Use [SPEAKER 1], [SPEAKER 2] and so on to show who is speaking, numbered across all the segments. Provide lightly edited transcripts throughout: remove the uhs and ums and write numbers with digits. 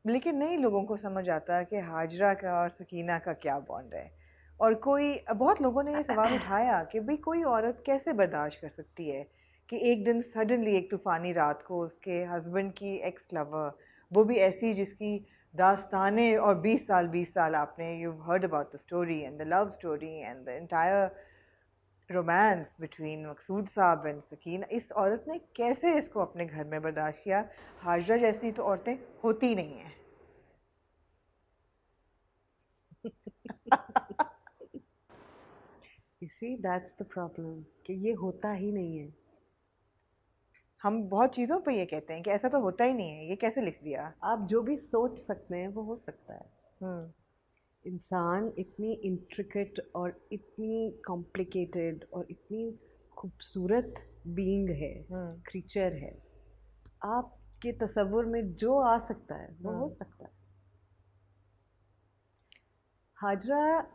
[SPEAKER 1] लेकिन नहीं लोगों को समझ आता कि हाजरा का और सकीना का क्या बॉन्ड है। और कोई बहुत लोगों ने ये सवाल उठाया कि भाई कोई औरत कैसे बर्दाश्त कर सकती है कि एक दिन सडनली एक तूफानी रात को उसके हस्बैंड की एक्स लवर, वो भी ऐसी जिसकी दास्तानें, और 20 साल आपने you heard about the story and the love story and the entire romance between Maqsood Sahab and Sakina, इस औरत ने कैसे इसको अपने घर में बर्दाश्त किया? हाजरा जैसी तो औरतें होती नहीं हैं।
[SPEAKER 2] You see, that's the problem कि ये होता ही नहीं है।
[SPEAKER 1] हम बहुत चीज़ों पे ये कहते हैं कि ऐसा तो होता ही नहीं है, ये कैसे लिख दिया?
[SPEAKER 2] आप जो भी सोच सकते हैं वो हो सकता है।
[SPEAKER 1] हम्म।
[SPEAKER 2] इंसान इतनी इंट्रिकेट और इतनी कॉम्प्लिकेटेड और इतनी खूबसूरत बीइंग है, क्रीचर है, आपके तसव्वुर में जो आ सकता है वो हो सकता है। हाजरा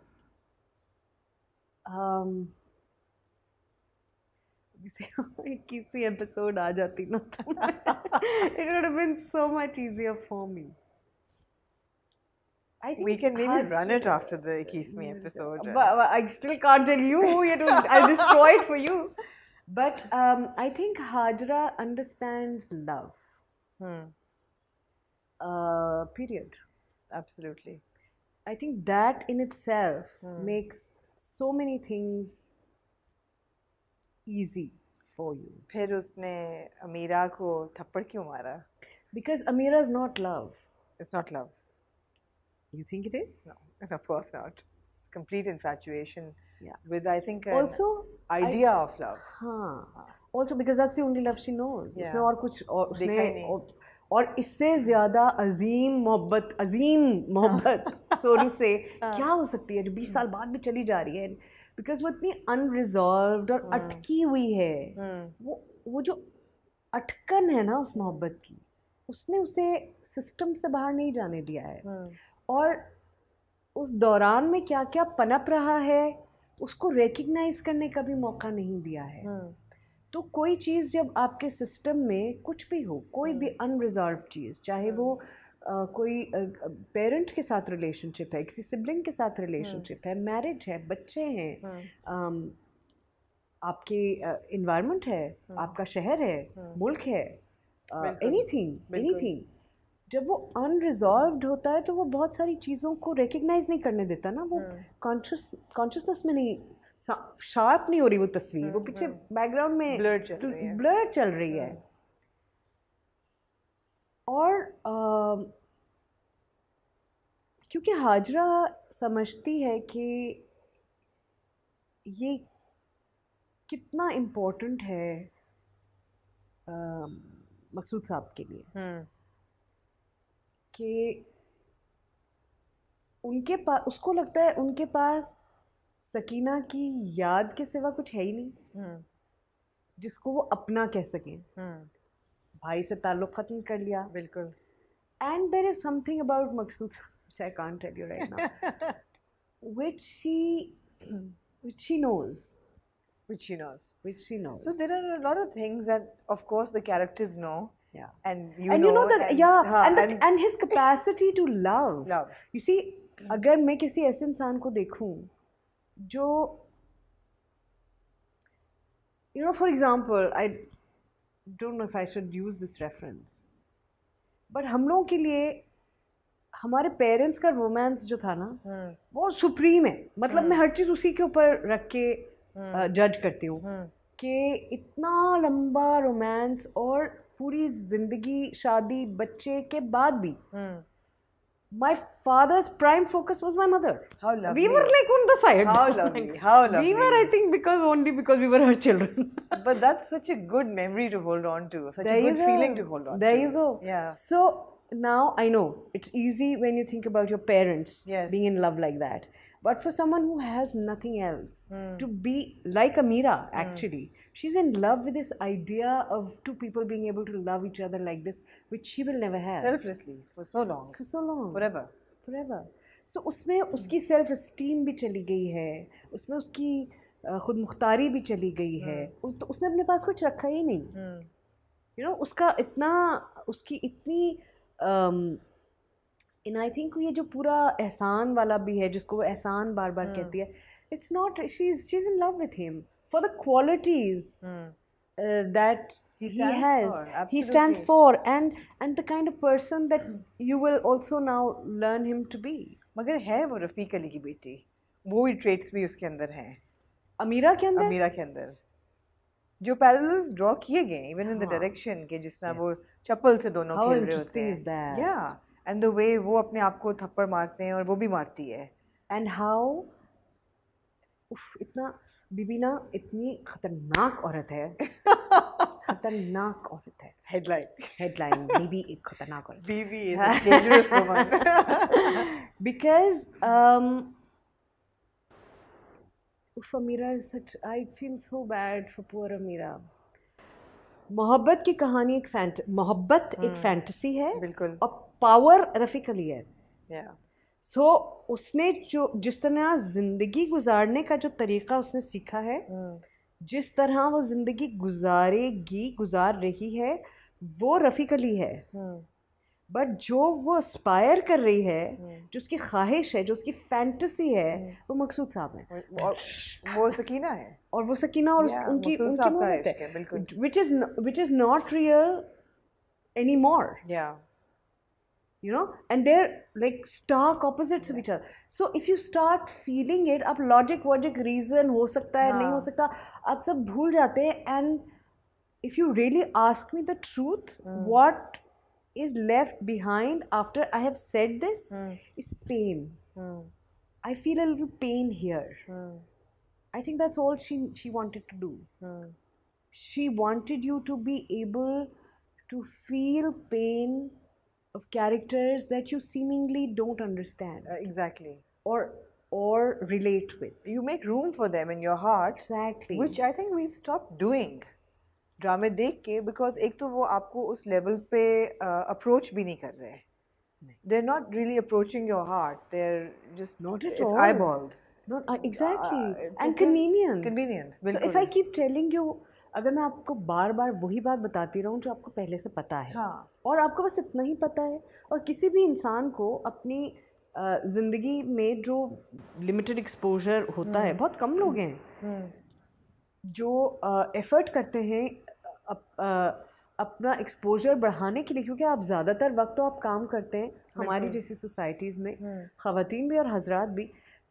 [SPEAKER 2] 21वीं एपिसोड आ जाती ना तो it would have been so much easier for me. I think
[SPEAKER 1] We can maybe run it after the 21वीं episode.
[SPEAKER 2] But I still can't tell you. I'll destroy it for you. But I think Hajra understands love. Period.
[SPEAKER 1] Absolutely.
[SPEAKER 2] I think that in itself makes so many things easy for you.
[SPEAKER 1] फिर उसने अमीरा को थप्पड़ क्यों मारा?
[SPEAKER 2] Because Amira is not love.
[SPEAKER 1] It's not love.
[SPEAKER 2] You think it is?
[SPEAKER 1] No, of course not. Complete infatuation.
[SPEAKER 2] Yeah.
[SPEAKER 1] With I think an
[SPEAKER 2] Also
[SPEAKER 1] idea of love.
[SPEAKER 2] हाँ. Also because that's the only love she knows.
[SPEAKER 1] Yeah.
[SPEAKER 2] उसने और कुछ और
[SPEAKER 1] देखा ही नहीं.
[SPEAKER 2] और इससे ज़्यादा अजीम मोहब्बत सोनू से क्या हो सकती है जो 20 साल बाद भी चली जा रही है? बिकॉज वो इतनी अनरिजॉल्व्ड और अटकी हुई है। वो जो अटकन है ना उस मोहब्बत की, उसने उसे सिस्टम से बाहर नहीं जाने दिया है। और उस दौरान में क्या क्या पनप रहा है उसको रिकग्नाइज करने का भी मौका नहीं दिया है। तो कोई चीज़ जब आपके सिस्टम में कुछ भी हो, कोई भी अनरिजॉल्व चीज़, चाहे वो कोई पेरेंट के साथ रिलेशनशिप है, किसी सिबलिंग के साथ रिलेशनशिप है, मैरिज है, बच्चे हैं, आपके इन्वायरमेंट है, आपका शहर है, मुल्क है, एनीथिंग, जब वो अनरिजॉल्व्ड होता है तो वो बहुत सारी चीज़ों को रिकग्नाइज नहीं करने देता ना। वो कॉन्शियसनेस में नहीं, शार्प नहीं हो रही वो तस्वीर, वो पीछे बैकग्राउंड में ब्लर चल रही है। और क्योंकि हाजरा समझती है कि ये कितना इम्पोर्टेंट है मकसूद साहब के लिए, कि उनके पास, उसको लगता है उनके पास सकीना की याद के सिवा कुछ है ही नहीं जिसको वो अपना कह सकें। भाई से ताल्लुक खत्म कर लिया,
[SPEAKER 1] बिल्कुल।
[SPEAKER 2] And there is something about Maqsood which I can't tell you right now, which she knows.
[SPEAKER 1] So there are a lot of things that of course the characters know.
[SPEAKER 2] Yeah.
[SPEAKER 1] And you know
[SPEAKER 2] that, and his capacity to love. You see, अगर मैं किसी ऐसे इंसान को देखूं जो, you know, for example, I don't know if I should use this reference, but हम लोगों के लिए हमारे पेरेंट्स का रोमांस जो था ना वो सुप्रीम है। मतलब मैं हर चीज़ उसी के ऊपर रख के जज करती हूँ कि इतना लंबा रोमांस और पूरी जिंदगी, शादी, बच्चे के बाद भी my father's prime focus was my mother.
[SPEAKER 1] How lovely.
[SPEAKER 2] We were like on the side.
[SPEAKER 1] How lovely.
[SPEAKER 2] We were, I think, only because we were her children.
[SPEAKER 1] But that's such a good memory to hold on to. Such a good feeling to hold on to.
[SPEAKER 2] There you go.
[SPEAKER 1] Yeah.
[SPEAKER 2] So now I know it's easy when you think about your parents being in love like that. But for someone who has nothing else, to be like Amira, actually, she's in love with this idea of two people being able to love each other like this, which she will never have.
[SPEAKER 1] Selflessly, for so long. Forever.
[SPEAKER 2] So उसमें उसकी self esteem भी चली गई है, उसमें उसकी खुद मुख्तारी भी चली गई है, तो उसने अपने पास कुछ रखा ही नहीं। You know, उसका इतना, उसकी इतनी And I think ये जो पूरा एहसान वाला भी है जिसको वो एहसान बार बार कहती है, it's not, she's in love with him for the qualities that he has, he stands for, and the kind of person that you will also now learn him to be.
[SPEAKER 1] मगर है वो रफीक अली की बेटी, वो ही ट्रेट्स भी उसके अंदर हैं,
[SPEAKER 2] अमीरा के अंदर,
[SPEAKER 1] अमीरा के अंदर जो पैरेलल्स ड्रॉ किए गए इवन इन द डायरेक्शन के, जिस तरह वो चप्पल से दोनों खेल रहे होते हैं, या एंड द वे वो अपने आप को थप्पड़ मारते हैं और वो भी मारती है,
[SPEAKER 2] एंड हाउ इतना बीबीना इतनी खतरनाक औरत है खतरनाक औरत है, हेडलाइन बीबी एक खतरनाक औरत,
[SPEAKER 1] Bibi is a dangerous woman
[SPEAKER 2] because Amira is such, I feel so bad for poor Amira. मोहब्बत की कहानी एक मोहब्बत एक फैंटेसी है,
[SPEAKER 1] बिल्कुल,
[SPEAKER 2] और पावर रफीक अली है,
[SPEAKER 1] सो
[SPEAKER 2] उसने जो जिस तरह जिंदगी गुजारने का जो तरीका उसने सीखा है, जिस तरह वो जिंदगी गुजार रही है, वो रफीक अली है, बट जो वो एस्पायर कर रही है, जो उसकी ख्वाहिश है, जो उसकी फैंटेसी है, वो मकसूद साहब है,
[SPEAKER 1] वो सकीना है,
[SPEAKER 2] और वो सकीना और उनकी मोहब्बत है, which is not real anymore, you know, and they're like stark opposites of each other. So if you start feeling it, अब logic reason हो सकता है, नहीं हो सकता, आप सब भूल जाते हैं, and if you really ask me the truth, what is left behind after I have said this is pain. I feel a little pain here. I think that's all she wanted to do. She wanted you to be able to feel pain of characters that you seemingly don't understand.
[SPEAKER 1] Exactly.
[SPEAKER 2] Or relate with.
[SPEAKER 1] You make room for them in your heart.
[SPEAKER 2] Exactly.
[SPEAKER 1] Which I think we've stopped doing. ड्रामे देख के, because एक तो वो आपको उस level पे approach भी नहीं कर रहे, they are not really approaching your heart, they are just
[SPEAKER 2] not at all
[SPEAKER 1] eyeballs,
[SPEAKER 2] not exactly, and convenience. So if I keep telling you, अगर मैं आपको बार बार वही बात बताती रहूँ जो आपको पहले से पता है, और आपको बस इतना ही पता है, और किसी भी इंसान को अपनी ज़िंदगी में जो लिमिटेड एक्सपोजर होता है, बहुत कम लोग हैं जो एफर्ट करते हैं अपना एक्सपोजर बढ़ाने के लिए, क्योंकि आप ज़्यादातर वक्त तो आप काम करते हैं हमारी जैसी सोसाइटीज़ में, ख़वातीन भी और हजरात भी,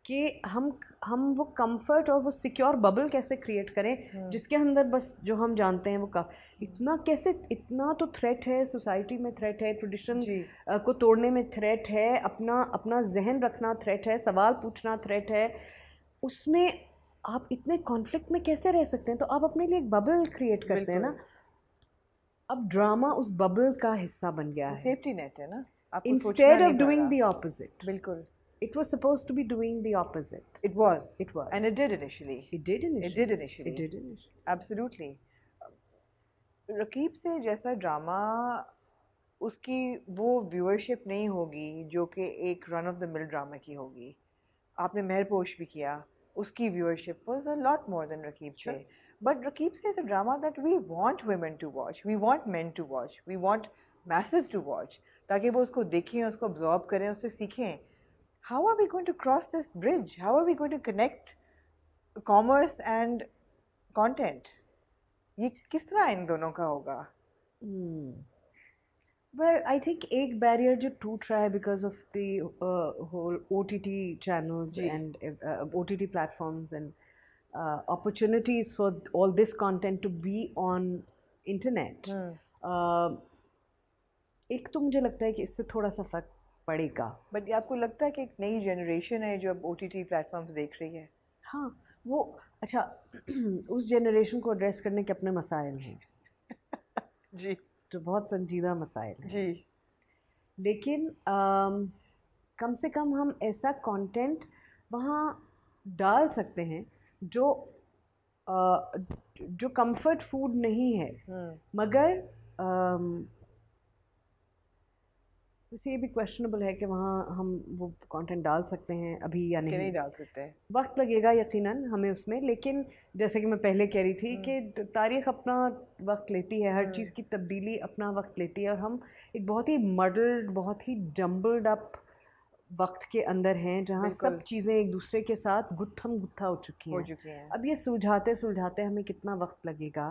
[SPEAKER 2] कि हम वो कंफर्ट और वो सिक्योर बबल कैसे क्रिएट करें जिसके अंदर बस जो हम जानते हैं वो इतना तो थ्रेट है, सोसाइटी में थ्रेट है, ट्रेडिशन को तोड़ने में थ्रेट है, अपना जहन रखना थ्रेट है, सवाल पूछना थ्रेट है, उसमें आप इतने कॉन्फ्लिक्ट में कैसे रह सकते हैं? तो आप अपने लिए एक बबल क्रिएट करते हैं ना। अब ड्रामा उस बबल का हिस्सा बन गया है,
[SPEAKER 1] सेफ्टी नेट है ना,
[SPEAKER 2] instead of doing the opposite.
[SPEAKER 1] बिल्कुल,
[SPEAKER 2] it was supposed to be doing the opposite.
[SPEAKER 1] It was, and it did initially. Absolutely. Raqib से जैसा ड्रामा, उसकी वो व्यूअरशिप नहीं होगी जो कि एक run of the mill drama की होगी। आपने महरपोश भी किया, उसकी viewership was a lot more than Raqeeb Se, but Raqeeb Se is a drama that we want women to watch, we want men to watch, we want message to watch, ताकि वो उसको देखें, उसको ऑब्जॉर्व करें, उससे सीखें। How are we going to cross this bridge? How are we going to connect commerce and content? ये किस तरह इन दोनों का होगा?
[SPEAKER 2] Well, I think एक barrier जो टूट रहा है because of the whole OTT channels and OTT platforms and opportunities for all this content to be on internet. एक तो मुझे लगता है कि इससे थोड़ा सा फर्क पड़ेगा।
[SPEAKER 1] बट आपको लगता है कि एक नई जनरेशन है जो अब OTT प्लेटफॉर्म्स देख रही है?
[SPEAKER 2] हाँ, वो अच्छा उस जनरेशन को एड्रेस करने के अपने मसाइल हैं
[SPEAKER 1] जी,
[SPEAKER 2] जो बहुत संजीदा मसाइल हैं
[SPEAKER 1] जी,
[SPEAKER 2] लेकिन कम से कम हम ऐसा कंटेंट वहाँ डाल सकते हैं जो कंफर्ट फूड नहीं है, मगर वैसे ये भी क्वेश्चनेबल है कि वहाँ हम वो कंटेंट डाल सकते हैं अभी या
[SPEAKER 1] कि नहीं
[SPEAKER 2] नहीं।
[SPEAKER 1] डाल सकते?
[SPEAKER 2] वक्त लगेगा यकीनन हमें उसमें, लेकिन जैसे कि मैं पहले कह रही थी कि तारीख अपना वक्त लेती है, हर चीज़ की तब्दीली अपना वक्त लेती है, और हम एक बहुत ही मडल्ड, बहुत ही जम्बल्ड अप वक्त के अंदर हैं जहाँ सब
[SPEAKER 1] बिल्कुल
[SPEAKER 2] चीज़ें एक दूसरे के साथ गुत्थम गुत्था हो चुकी
[SPEAKER 1] हो
[SPEAKER 2] हैं।
[SPEAKER 1] चुकी हैं।
[SPEAKER 2] अब ये सुलझाते सुलझाते हमें कितना वक्त लगेगा,